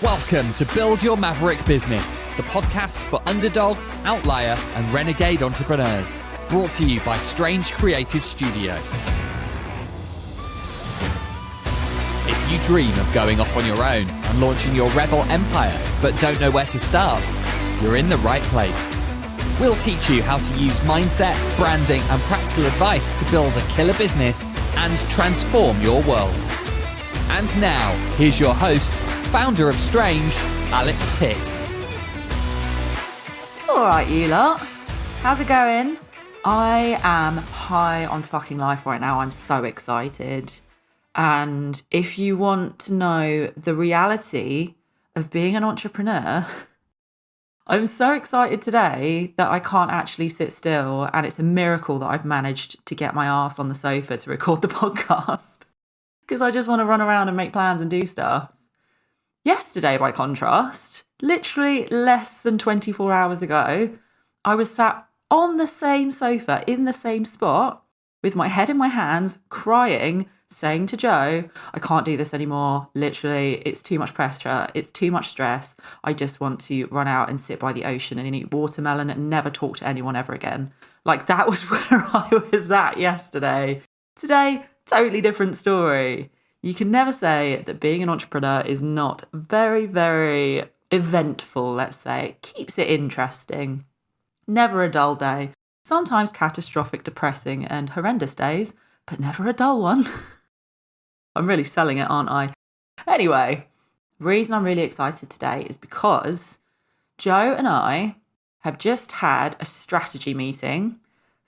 Welcome to Build Your Maverick Business, the podcast for underdog, outlier, and renegade entrepreneurs. Brought to you by Strange Creative Studio. If you dream of going off on your own and launching your rebel empire, but don't know where to start, you're in the right place. We'll teach you how to use mindset, branding, and practical advice to build a killer business and transform your world. And now, here's your host, founder of Strange, Alex Pitt. All right, you lot. How's it going? I am high on fucking life right now. I'm so excited. And if you want to know the reality of being an entrepreneur, I'm so excited today that I can't actually sit still. And it's a miracle that I've managed to get my ass on the sofa to record the podcast because I just want to run around and make plans and do stuff. Yesterday, by contrast, literally less than 24 hours ago, I was sat on the same sofa in the same spot with my head in my hands, crying, saying to Joe, I can't do this anymore. Literally, it's too much pressure. It's too much stress. I just want to run out and sit by the ocean and eat watermelon and never talk to anyone ever again. Like, that was where I was at yesterday. Today, totally different story. You can never say that being an entrepreneur is not very, very eventful, let's say. It keeps it interesting. Never a dull day. Sometimes catastrophic, depressing, and horrendous days, but never a dull one. I'm really selling it, aren't I? Anyway, the reason I'm really excited today is because Joe and I have just had a strategy meeting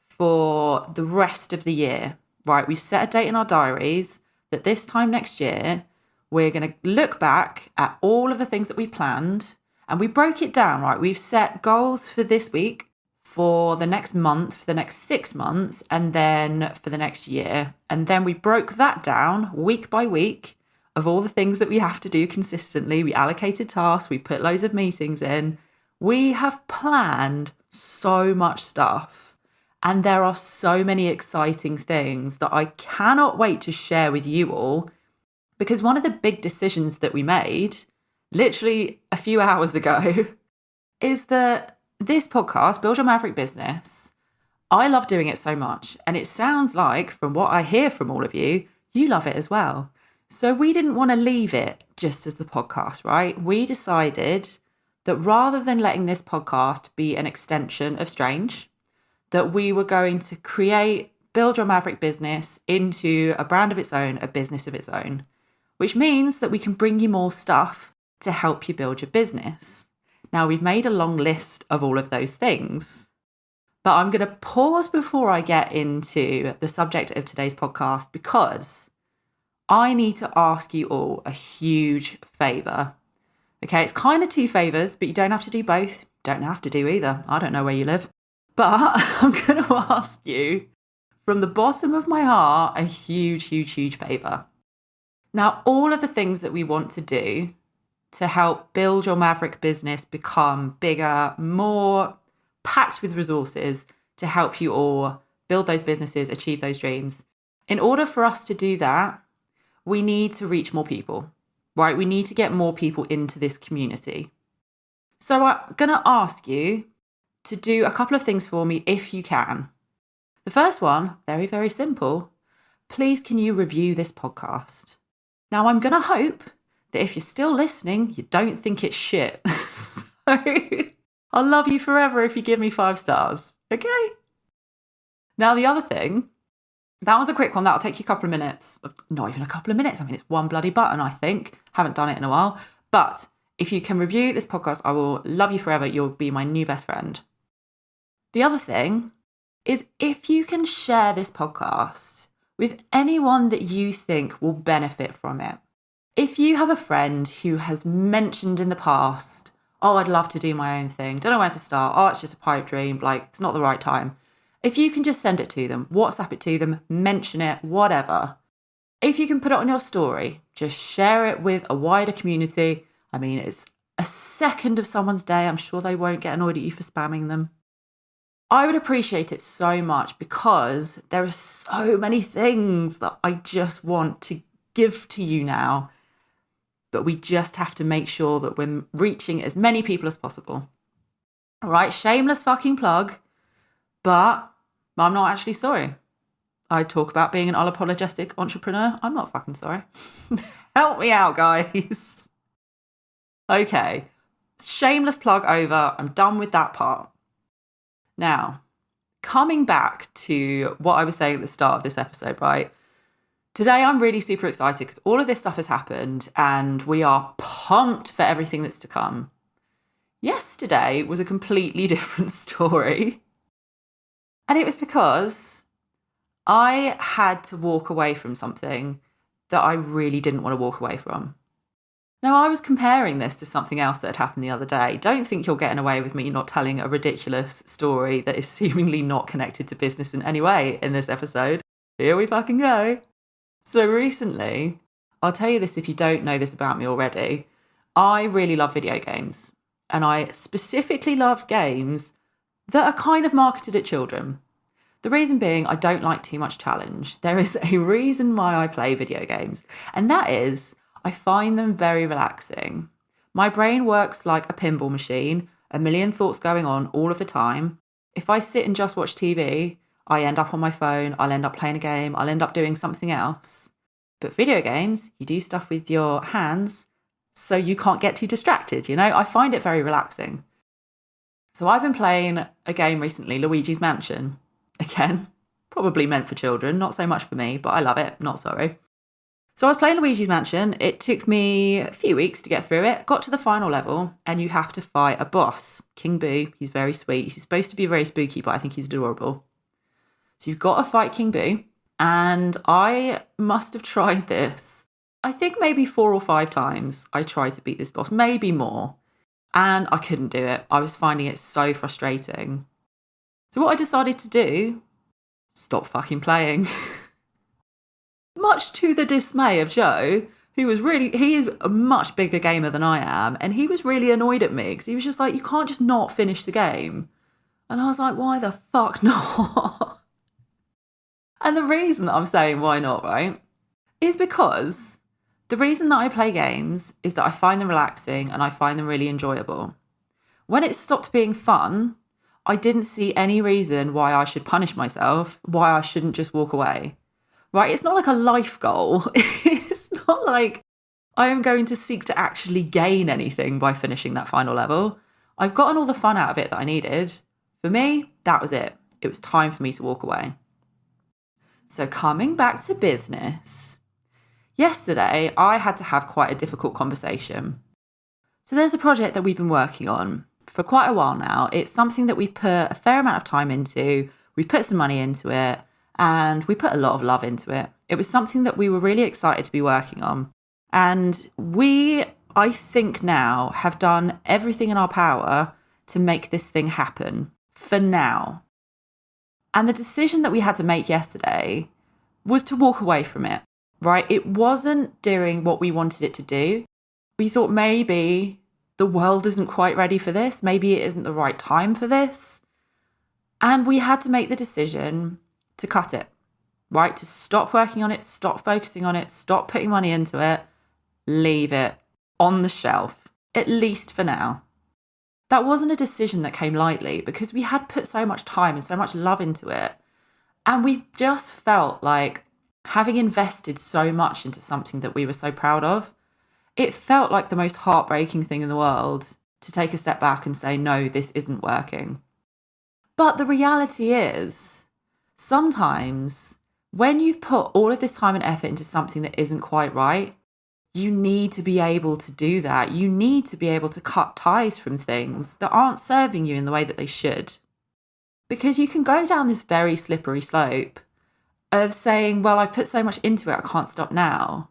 for the rest of the year. Right, we've set a date in our diaries that this time next year, we're going to look back at all of the things that we planned, and we broke it down, right? We've set goals for this week, for the next month, for the next 6 months, and then for the next year. And then we broke that down week by week of all the things that we have to do consistently. We allocated tasks, we put loads of meetings in. We have planned so much stuff. And there are so many exciting things that I cannot wait to share with you all, because one of the big decisions that we made literally a few hours ago is that this podcast, Build Your Maverick Business, I love doing it so much. And it sounds like, from what I hear from all of you, you love it as well. So we didn't want to leave it just as the podcast, right? We decided that rather than letting this podcast be an extension of Strange, that we were going to create Build Your Maverick Business into a brand of its own, a business of its own, which means that we can bring you more stuff to help you build your business. Now, we've made a long list of all of those things, but I'm going to pause before I get into the subject of today's podcast because I need to ask you all a huge favour. Okay, it's kind of two favours, but you don't have to do both. Don't have to do either. I don't know where you live. But I'm going to ask you, from the bottom of my heart, a huge, huge, huge favour. Now, all of the things that we want to do to help build your Maverick business become bigger, more packed with resources to help you all build those businesses, achieve those dreams. In order for us to do that, we need to reach more people, right? We need to get more people into this community. So I'm going to ask you to do a couple of things for me if you can. The first one, very, very simple. Please, can you review this podcast? Now, I'm going to hope that if you're still listening, you don't think it's shit. So I'll love you forever if you give me 5 stars. Okay? Now, the other thing, that was a quick one. That'll take you a couple of minutes. Not even a couple of minutes. I mean, it's one bloody button, I think. Haven't done it in a while. But if you can review this podcast, I will love you forever. You'll be my new best friend. The other thing is, if you can share this podcast with anyone that you think will benefit from it. If you have a friend who has mentioned in the past, oh, I'd love to do my own thing, don't know where to start, oh, it's just a pipe dream, like, it's not the right time. If you can just send it to them, WhatsApp it to them, mention it, whatever. If you can put it on your story, just share it with a wider community. I mean, it's a second of someone's day. I'm sure they won't get annoyed at you for spamming them. I would appreciate it so much because there are so many things that I just want to give to you now. but we just have to make sure that we're reaching as many people as possible. All right, shameless fucking plug, but I'm not actually sorry. I talk about being an unapologetic entrepreneur. I'm not fucking sorry. Help me out, guys. Okay, shameless plug over. I'm done with that part. Now, coming back to what I was saying at the start of this episode, right? Today, I'm really super excited because all of this stuff has happened and we are pumped for everything that's to come. Yesterday was a completely different story. And it was because I had to walk away from something that I really didn't want to walk away from. Now, I was comparing this to something else that had happened the other day. Don't think you're getting away with me not telling a ridiculous story that is seemingly not connected to business in any way in this episode. Here we fucking go. So recently, I'll tell you this if you don't know this about me already, I really love video games. And I specifically love games that are kind of marketed at children. The reason being, I don't like too much challenge. There is a reason why I play video games, and that is I find them very relaxing. My brain works like a pinball machine, a million thoughts going on all of the time. If I sit and just watch TV, I end up on my phone, I'll end up playing a game, I'll end up doing something else. But video games, you do stuff with your hands, so you can't get too distracted, you know? I find it very relaxing. So I've been playing a game recently, Luigi's Mansion. Again, probably meant for children, not so much for me, but I love it, not sorry. So I was playing Luigi's Mansion. It took me a few weeks to get through it. Got to the final level, and you have to fight a boss, King Boo. He's very sweet. He's supposed to be very spooky, but I think he's adorable. So you've got to fight King Boo, and I must have tried this. I think maybe 4 or 5 times I tried to beat this boss, maybe more. And I couldn't do it. I was finding it so frustrating. So what I decided to do, stop fucking playing. Much to the dismay of Joe, he is a much bigger gamer than I am, and he was really annoyed at me because he was just like, you can't just not finish the game. And I was like, why the fuck not? And the reason that I'm saying why not, right, is because the reason that I play games is that I find them relaxing and I find them really enjoyable. When it stopped being fun, I didn't see any reason why I should punish myself, why I shouldn't just walk away. Right? It's not like a life goal. It's not like I am going to seek to actually gain anything by finishing that final level. I've gotten all the fun out of it that I needed. For me, that was it. It was time for me to walk away. So coming back to business, yesterday I had to have quite a difficult conversation. So there's a project that we've been working on for quite a while now. It's something that we've put a fair amount of time into. We've put some money into it. And we put a lot of love into it. It was something that we were really excited to be working on. And we, I think now, have done everything in our power to make this thing happen for now. And the decision that we had to make yesterday was to walk away from it, right? It wasn't doing what we wanted it to do. We thought maybe the world isn't quite ready for this. Maybe it isn't the right time for this. And we had to make the decision to cut it, right? To stop working on it, stop focusing on it, stop putting money into it, leave it on the shelf, at least for now. That wasn't a decision that came lightly because we had put so much time and so much love into it. And we just felt like having invested so much into something that we were so proud of, it felt like the most heartbreaking thing in the world to take a step back and say, no, this isn't working. But the reality is, sometimes when you've put all of this time and effort into something that isn't quite right, you need to be able to do that. You need to be able to cut ties from things that aren't serving you in the way that they should. Because you can go down this very slippery slope of saying, well, I've put so much into it, I can't stop now.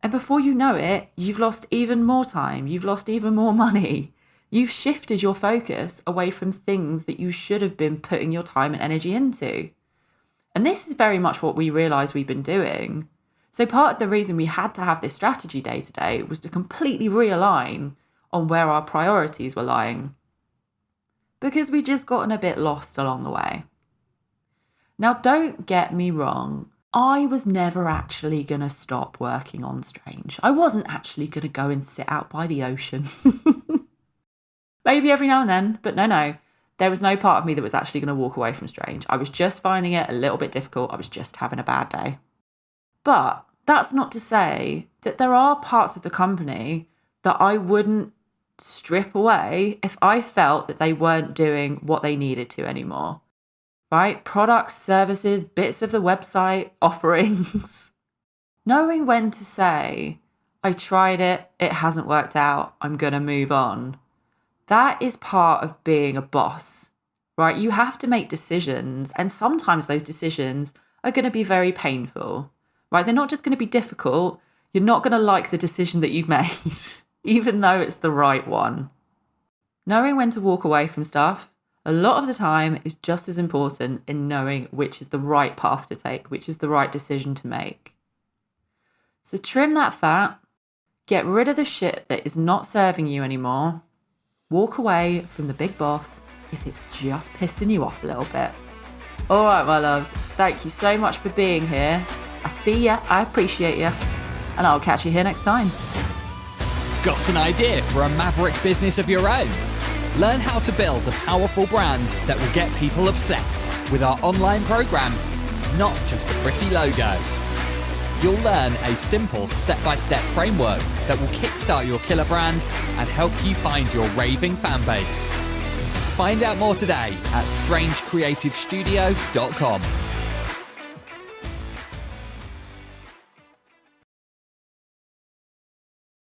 And before you know it, you've lost even more time. You've lost even more money. You've shifted your focus away from things that you should have been putting your time and energy into. And this is very much what we realised we've been doing. So part of the reason we had to have this strategy day today was to completely realign on where our priorities were lying. Because we'd just gotten a bit lost along the way. Now, don't get me wrong. I was never actually going to stop working on Strange. I wasn't actually going to go and sit out by the ocean. Maybe every now and then, but no. There was no part of me that was actually going to walk away from Strange. I was just finding it a little bit difficult. I was just having a bad day. But that's not to say that there are parts of the company that I wouldn't strip away if I felt that they weren't doing what they needed to anymore. Right? Products, services, bits of the website, offerings. Knowing when to say, I tried it, it hasn't worked out, I'm going to move on. That is part of being a boss, right? You have to make decisions, and sometimes those decisions are going to be very painful, right? They're not just going to be difficult. You're not going to like the decision that you've made, even though it's the right one. Knowing when to walk away from stuff, a lot of the time, is just as important in knowing which is the right path to take, which is the right decision to make. So trim that fat, get rid of the shit that is not serving you anymore. Walk away from the big boss if it's just pissing you off a little bit. All right, my loves, thank you so much for being here. I see ya, I appreciate ya, and I'll catch you here next time. Got an idea for a maverick business of your own? Learn how to build a powerful brand that will get people obsessed with our online program, not just a pretty logo. You'll learn a simple step-by-step framework that will kickstart your killer brand and help you find your raving fan base. Find out more today at strangecreativestudio.com.